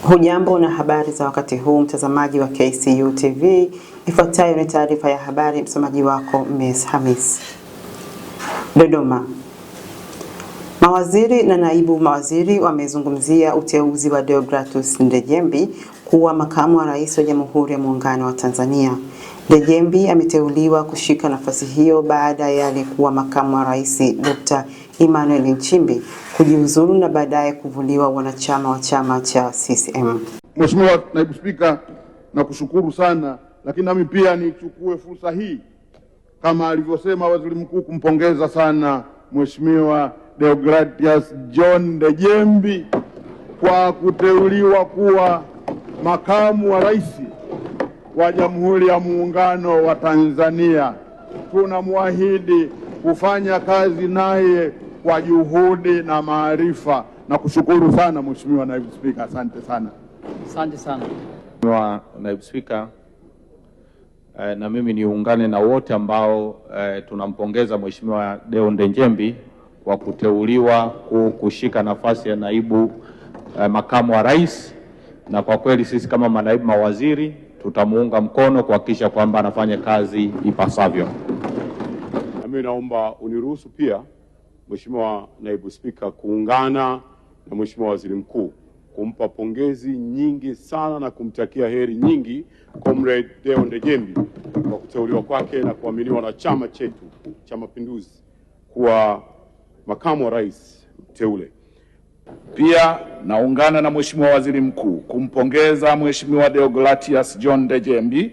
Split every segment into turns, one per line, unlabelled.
Hujambo na habari za wakati huu, mtazamaji wa KCU TV. Ifuatayo ni taarifa ya habari, msomaji wako Ms. Hamis. Dodoma. Mawaziri na naibu mawaziri wamezungumzia uteuzi wa Deogratus Ndejembi kuwa makamu wa rais wa Jamhuri ya Muungano wa Tanzania. Ndejembi ameteuliwa kushika nafasi hiyo baada ya aliyekuwa makamu wa rais Dr. Emmanuel Nchimbi kujiuzulu na baadaye kuvuliwa wanachama wa chama cha CCM.
Mheshimiwa Naibu Spika, nakushukuru sana, lakini nami pia nichukue fursa hii kama alivyosema Waziri Mkuu kumpongeza sana Mheshimiwa Deogratius John Ndejembi kwa kuteuliwa kuwa makamu wa rais wa Jamhuri ya Muungano wa Tanzania. Tunamwahidi kufanya kazi naye kwa juhudi na maarifa. Na kushukuru sana Mheshimiwa Naibu Spika, asante sana.
Asante sana
Mheshimiwa Naibu Spika, na mimi niungane na wote ambao tunampongeza Mheshimiwa Deo Ndejembi kwa kuteuliwa kushika nafasi ya naibu makamu wa rais, na kwa kweli sisi kama manaibu mawaziri tutamuunga mkono kuhakikisha kwamba anafanya kazi ipasavyo.
Mimi naomba uniruhusu pia Mheshimiwa Naibu Spika kuungana na Mheshimiwa Waziri Mkuu kumpa pongezi nyingi sana na kumtakia heri nyingi Comrade Deo Ndejembi kwa kuteuliwa kwake na kuaminiwa na chama chetu cha Mapinduzi kuwa makamu wa rais mteule.
Pia naungana na Mheshimiwa Waziri Mkuu kumpongeza Mheshimiwa Deogratius John Ndejembi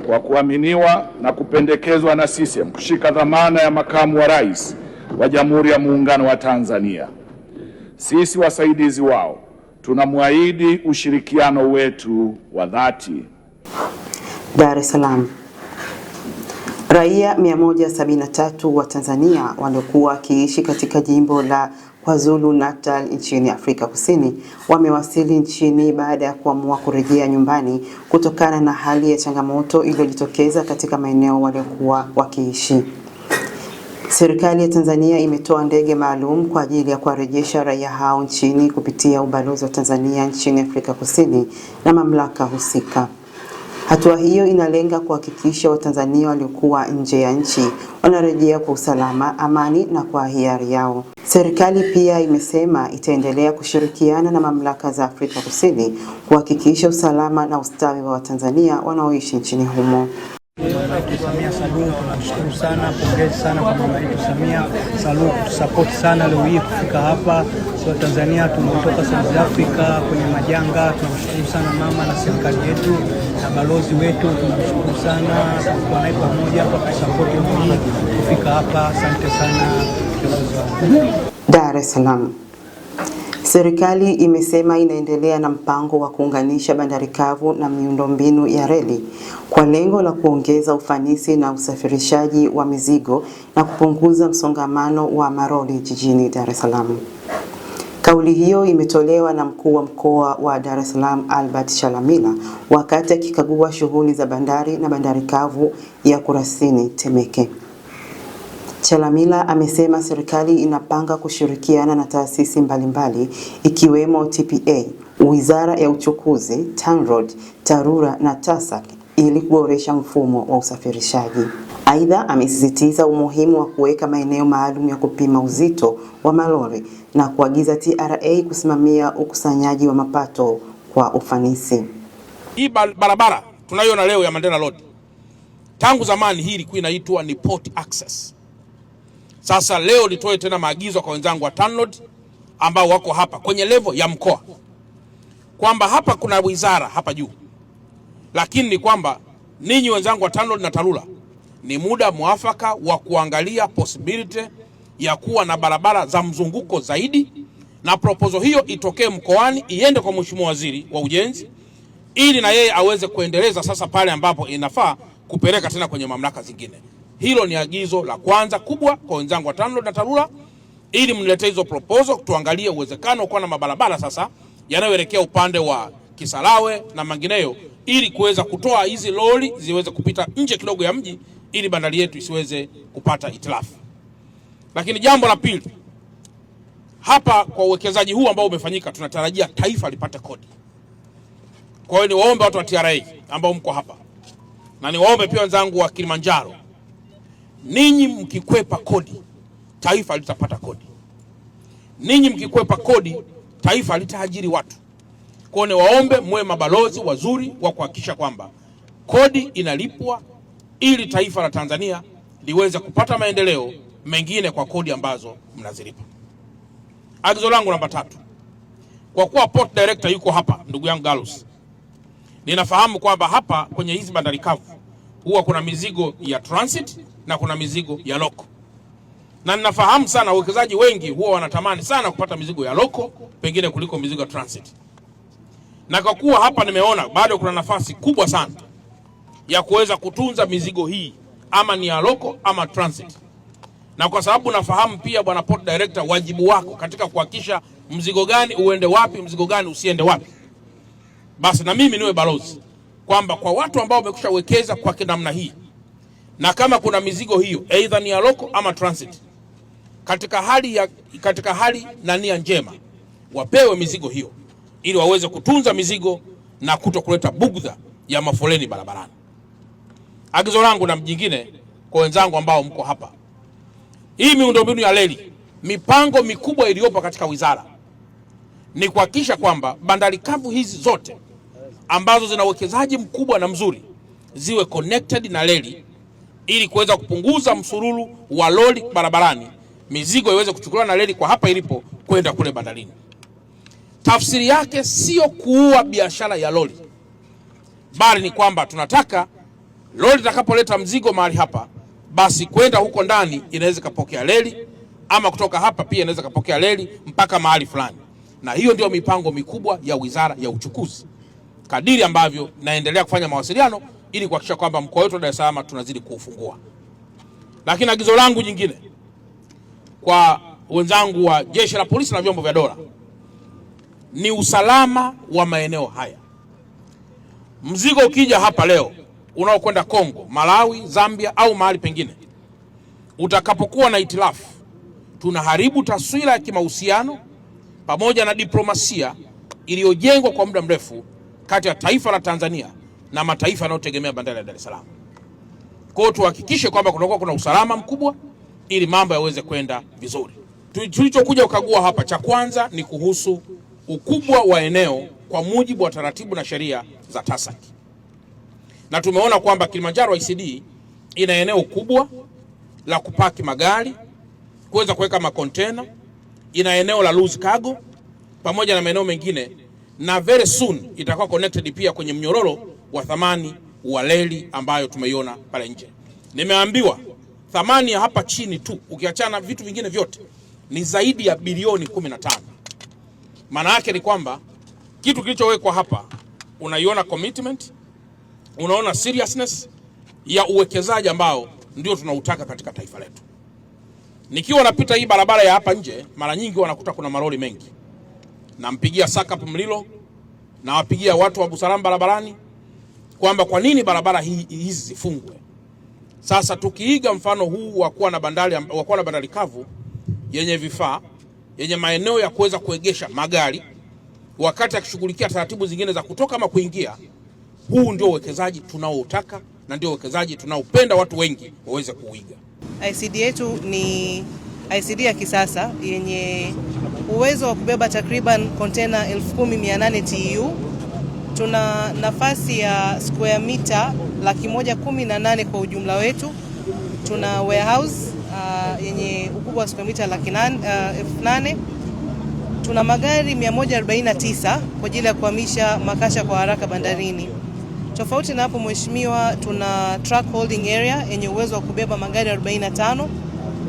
kwa kuaminiwa na kupendekezwa na CCM kushika dhamana ya makamu wa rais wa Jamhuri ya Muungano wa Tanzania. Sisi wasaidizi wao tunamwahidi ushirikiano wetu wa dhati.
Dar es Salaam. Raia 173 wa Tanzania waliokuwa wakiishi katika jimbo la KwaZulu-Natal nchini Afrika Kusini wamewasili nchini baada ya kuamua kurejea nyumbani kutokana na hali ya changamoto iliyojitokeza katika maeneo waliokuwa wakiishi. Serikali ya Tanzania imetoa ndege maalum kwa ajili ya kuwarejesha raia hao nchini kupitia ubalozi wa Tanzania nchini Afrika Kusini na mamlaka husika. Hatua hiyo inalenga kuhakikisha Watanzania waliokuwa nje ya nchi wanarejea kwa usalama, amani na kwa hiari yao. Serikali pia imesema itaendelea kushirikiana na mamlaka za Afrika Kusini kuhakikisha usalama na ustawi wa Watanzania wanaoishi nchini humo.
Samia Suluhu, tunashukuru sana, pongezi sana kwa mama yetu Samia Suluhu support sana leo hii kufika hapa. Sio Tanzania, tumetoka South Africa kwenye majanga. Tunamshukuru sana mama na serikali yetu na balozi wetu, tunamshukuru sana kwa naye pamoja hapa kwa support hii kufika hapa. Asante sana kiongozi wangu.
Dar es Salaam. Serikali imesema inaendelea na mpango wa kuunganisha bandari kavu na miundombinu ya reli kwa lengo la kuongeza ufanisi na usafirishaji wa mizigo na kupunguza msongamano wa maroli jijini Dar es Salaam. Kauli hiyo imetolewa na mkuu wa mkoa wa Dar es Salaam Albert Chalamila wakati akikagua shughuli za bandari na bandari kavu ya Kurasini Temeke. Chalamila amesema serikali inapanga kushirikiana na taasisi mbalimbali ikiwemo TPA, Wizara ya Uchukuzi, TANROADS, TARURA na TASAC ili kuboresha mfumo wa usafirishaji. Aidha, amesisitiza umuhimu wa kuweka maeneo maalum ya kupima uzito wa malori na kuagiza TRA kusimamia ukusanyaji wa mapato kwa ufanisi.
Hii barabara tunayoona leo ya Mandela Road, tangu zamani hii ilikuwa inaitwa ni port access. Sasa leo nitoe tena maagizo kwa wenzangu wa TANROADS ambao wako hapa kwenye level ya mkoa kwamba hapa kuna wizara hapa juu, lakini ni kwamba ninyi wenzangu wa TANROADS na TARURA ni muda mwafaka wa kuangalia possibility ya kuwa na barabara za mzunguko zaidi, na proposal hiyo itokee mkoani iende kwa Mheshimiwa Waziri wa Ujenzi ili na yeye aweze kuendeleza sasa pale ambapo inafaa kupeleka tena kwenye mamlaka zingine. Hilo ni agizo la kwanza kubwa kwa wenzangu wa TANROADS na TARURA ili mniletee hizo proposal tuangalie uwezekano kwa na mabarabara sasa yanayoelekea upande wa Kisarawe na mengineyo ili kuweza kutoa hizi lori ziweze kupita nje kidogo ya mji ili bandari yetu isiweze kupata itilafu. Lakini jambo la pili, hapa kwa uwekezaji huu ambao umefanyika tunatarajia taifa lipate kodi. Kwa hiyo niwaombe watu wa TRA ambao mko hapa, na niwaombe pia wenzangu wa Kilimanjaro, ninyi mkikwepa kodi, taifa litapata kodi. Ninyi mkikwepa kodi, taifa litaajiri watu. Kwa hiyo niwaombe muwe mabalozi wazuri wa kuhakikisha kwamba kodi inalipwa ili taifa la Tanzania liweze kupata maendeleo mengine kwa kodi ambazo mnazilipa. Agizo langu namba 3. Kwa kuwa port director yuko hapa, ndugu yangu Gallus, ninafahamu kwamba hapa kwenye hizi bandari kavu huwa kuna mizigo ya transit na kuna mizigo ya loko. Na ninafahamu sana wawekezaji wengi huwa wanatamani sana kupata mizigo ya loko pengine kuliko mizigo ya transit. Na kwa kuwa hapa nimeona bado kuna nafasi kubwa sana ya kuweza kutunza mizigo hii, ama ni ya loko ama transit. Na kwa sababu nafahamu pia bwana port director, wajibu wako katika kuhakikisha mzigo gani uende wapi, mzigo gani usiende wapi, basi na mimi niwe balozi kwamba kwa watu ambao wamekusha wekeza kwa namna hii, na kama kuna mizigo hiyo either ni ya loko ama transit, katika hali na nia njema wapewe mizigo hiyo ili waweze kutunza mizigo na kutokuleta bugdha ya mafoleni barabarani. Agizo langu na mjingine kwa wenzangu ambao mko hapa, hii miundombinu ya reli, mipango mikubwa iliyopo katika wizara ni kuhakikisha kwamba bandari kavu hizi zote ambazo zina uwekezaji mkubwa na mzuri ziwe connected na reli ili kuweza kupunguza msururu wa lori barabarani, mizigo iweze kuchukuliwa na reli kwa hapa ilipo kwenda kule bandarini. Tafsiri yake sio kuua biashara ya lori, bali ni kwamba tunataka lori litakapoleta mzigo mahali hapa, basi kwenda huko ndani inaweza kupokea reli, ama kutoka hapa pia inaweza kupokea reli mpaka mahali fulani. Na hiyo ndio mipango mikubwa ya Wizara ya Uchukuzi, kadiri ambavyo naendelea kufanya mawasiliano ili kuhakikisha kwamba mkoa wetu wa Dar es Salaam tunazidi kuufungua. Lakini agizo langu jingine kwa wenzangu wa Jeshi la Polisi na vyombo vya dola ni usalama wa maeneo haya. Mzigo ukija hapa leo unaokwenda Kongo, Malawi, Zambia au mahali pengine, utakapokuwa na itilafu, tunaharibu taswira ya kimahusiano pamoja na diplomasia iliyojengwa kwa muda mrefu kati ya taifa la Tanzania na mataifa yanayotegemea bandari ya Dar es Salaam. Kwa hiyo tuhakikishe kwamba kuna usalama mkubwa ili mambo yaweze kwenda vizuri. Tulichokuja kukagua hapa, cha kwanza ni kuhusu ukubwa wa eneo kwa mujibu wa taratibu na sheria za TASAC. Na tumeona kwamba Kilimanjaro ICD ina eneo kubwa la kupaki magari, kuweza kuweka makontena, ina eneo la loose cargo pamoja na maeneo mengine, na very soon itakuwa connected pia kwenye mnyororo wa thamani wa reli ambayo tumeiona pale nje. Nimeambiwa thamani ya hapa chini tu ukiachana vitu vingine vyote ni zaidi ya bilioni 15. Maana yake ni kwamba kitu kilichowekwa hapa, unaiona commitment, unaona seriousness ya uwekezaji ambao ndio tunautaka katika taifa letu. Nikiwa napita hii barabara ya hapa nje, mara nyingi wanakuta kuna maroli mengi. Nampigia SACP Mlilo, na wapigia watu wa usalama barabarani kwamba kwa nini barabara hizi zifungwe. Sasa tukiiga mfano huu wa kuwa na bandari kavu yenye vifaa, yenye maeneo ya kuweza kuegesha magari wakati akishughulikia taratibu zingine za kutoka ama kuingia, huu ndio uwekezaji tunaoutaka na ndio uwekezaji tunaopenda watu wengi waweze kuiga.
ICD yetu ni ICD ya kisasa yenye uwezo wa kubeba takriban kontena 10,800 TEU. Tuna nafasi ya square mita 118 kwa ujumla wetu. Tuna warehouse yenye ukubwa wa square mita 8,000. Tuna magari 149 kwa ajili ya kuhamisha makasha kwa haraka bandarini. Tofauti na hapo mheshimiwa, tuna truck holding area yenye uwezo wa kubeba magari 45,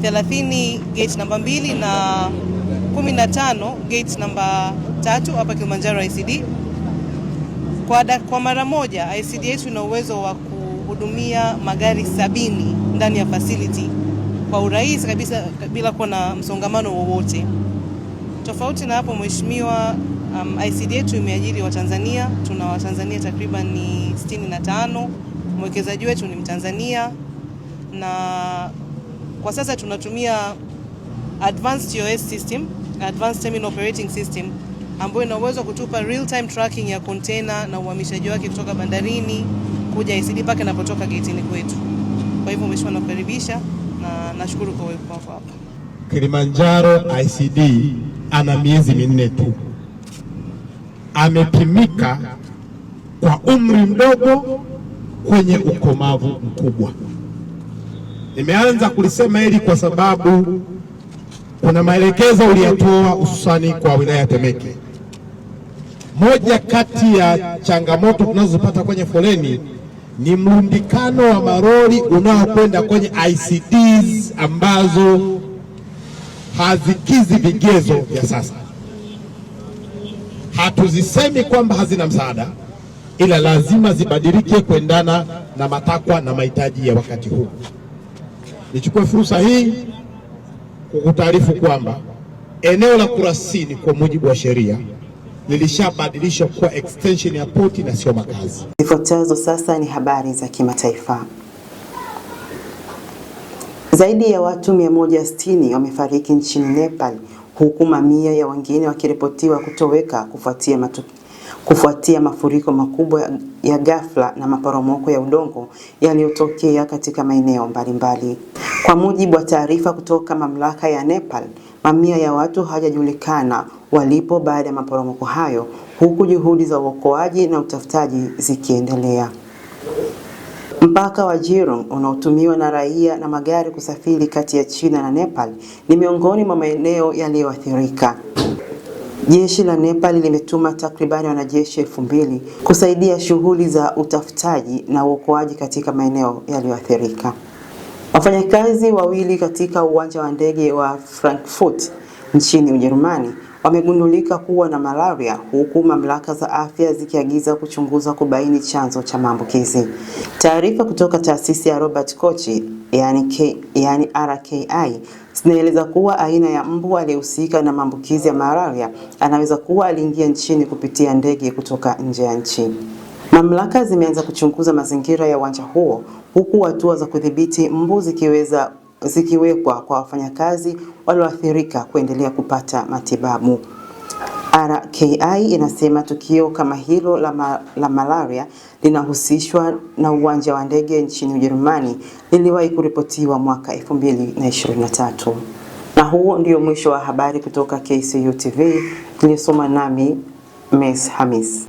30 gate namba 2 na 15 gate namba 3 hapa Kilimanjaro ICD. Kwa mara moja ICD yetu ina uwezo wa kuhudumia magari 70 ndani ya facility kwa urahisi kabisa bila kuwa na msongamano wowote. Tofauti na hapo mheshimiwa, ICD yetu imeajiri Watanzania. Tuna Watanzania takriban ni 65. Mwekezaji wetu ni Mtanzania, na kwa sasa tunatumia advanced TOS system, advanced terminal operating system, ambayo ina uwezo kutupa real time tracking ya container na uhamishaji wake kutoka bandarini kuja ICD mpaka inapotoka gateini kwetu. Kwa hivyo mheshimiwa, nakukaribisha na nashukuru kwa uwepo wako hapa.
Kilimanjaro ICD ana miezi 4 tu. Amepimika kwa umri mdogo kwenye ukomavu mkubwa. Nimeanza kulisema hili kwa sababu kuna maelekezo uliyatoa hususani kwa wilaya ya Temeke. Moja kati ya changamoto tunazopata kwenye foleni ni mrundikano wa maroli unaokwenda kwenye ICDs ambazo hazikizi vigezo vya sasa. Hatuzisemi kwamba hazina msaada, ila lazima zibadilike kuendana na matakwa na mahitaji ya wakati huu. Nichukue fursa hii kukutaarifu kwamba eneo la Kurasini kwa mujibu wa sheria lilishabadilishwa kuwa extension ya poti na sio makazi.
Zifuatazo sasa ni habari za kimataifa. Zaidi ya watu 160 wamefariki nchini Nepal, huku mamia ya wengine wakiripotiwa kutoweka kufuatia mafuriko makubwa ya ghafla na maporomoko ya udongo yaliyotokea katika maeneo mbalimbali. Kwa mujibu wa taarifa kutoka mamlaka ya Nepal, mamia ya watu hawajajulikana walipo baada ya maporomoko hayo, huku juhudi za uokoaji na utafutaji zikiendelea. Mpaka wa Jirong unaotumiwa na raia na magari kusafiri kati ya China na Nepal ni miongoni mwa maeneo yaliyoathirika. Jeshi la Nepal limetuma takribani wanajeshi 2000 kusaidia shughuli za utafutaji na uokoaji katika maeneo yaliyoathirika. Wafanyakazi wawili katika uwanja wa ndege wa Frankfurt nchini Ujerumani wamegundulika kuwa na malaria, huku mamlaka za afya zikiagiza kuchunguza kubaini chanzo cha maambukizi. Taarifa kutoka taasisi ya Robert Koch yani RKI zinaeleza kuwa aina ya mbu aliyehusika na maambukizi ya malaria anaweza kuwa aliingia nchini kupitia ndege kutoka nje ya nchi. Mamlaka zimeanza kuchunguza mazingira ya uwanja huo, huku hatua za kudhibiti mbu zikiwekwa kwa wafanyakazi walioathirika kuendelea kupata matibabu. RKI inasema tukio kama hilo la malaria linahusishwa na uwanja wa ndege nchini Ujerumani liliwahi kuripotiwa mwaka 2023. Na huo ndio mwisho wa habari kutoka KCU TV, tulisoma nami Mes Hamis.